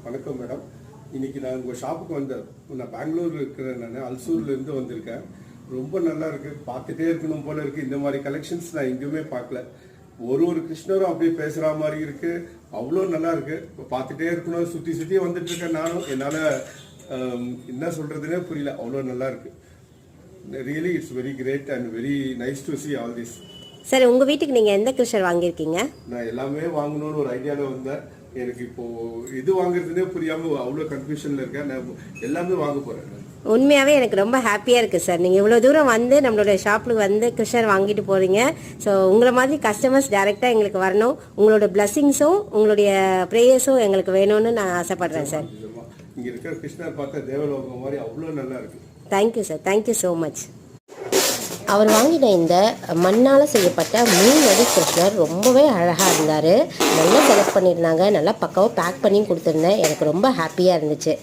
வணக்கம் மேடம். இன்னைக்கு நான் உங்கள் ஷாப்புக்கு வந்தேன். நான் பெங்களூர் இருக்கிறேன். நான் அல்சூர்லேருந்து வந்திருக்கேன். ரொம்ப நல்லா இருக்குது, பார்த்துட்டே இருக்கணும் போல இருக்குது. இந்த மாதிரி கலெக்ஷன்ஸ் நான் எங்கேயுமே பார்க்கல. ஒரு கிருஷ்ணரும் அப்படியே பேசுகிற மாதிரி இருக்குது. அவ்வளோ நல்லா இருக்குது. இப்போ பார்த்துட்டே இருக்கணும். சுற்றி சுற்றி வந்துட்டு இருக்கேன் நானும். என்னால் என்ன சொல்கிறதுனே புரியல. அவ்வளோ நல்லா இருக்குது. Really it's very great and very nice to see all this. Sir, உங்கள் வீட்டுக்கு நீங்கள் எந்த கிருஷ்ணர் வாங்கியிருக்கீங்க? நான் எல்லாமே வாங்கணும்னு ஒரு ஐடியாவில் வந்தேன். எனக்கு இப்போ இது வாங்குறதுனே புரியாமல் அவ்வளோ கன்ஃபியூஷனில் இருக்கேன். நான் எல்லாமே வாங்க போகிறேன். உண்மையாகவே எனக்கு ரொம்ப ஹாப்பியாக இருக்குது சார். நீங்கள் இவ்வளோ தூரம் வந்து நம்மளோட ஷாப்புக்கு வந்து கிருஷ்ணர் வாங்கிட்டு போகிறீங்க. ஸோ உங்களை மாதிரி கஸ்டமர்ஸ் டேரெக்டாக எங்களுக்கு வரணும். உங்களோட பிளஸ்ஸிங்ஸும் உங்களுடைய ப்ரேயர்ஸும் எங்களுக்கு வேணும்னு நான் ஆசைப்பட்றேன் சார். இங்கே இருக்கிற கிருஷ்ணர் பார்த்தா தேவலோகம் மாதிரி அவ்வளோ நல்லா இருக்குது. Thank you sir, thank you so much. அவர் வாங்கின இந்த மண்ணால் செய்யப்பட்ட 3 அடி கிருஷ்ணர் ரொம்பவே அழகாக இருந்தார். நல்லா செலக்ட் பண்ணியிருந்தாங்க. நல்லா பக்காவாக பேக் பண்ணி கொடுத்துருந்தேன். எனக்கு ரொம்ப ஹாப்பியாக இருந்துச்சு.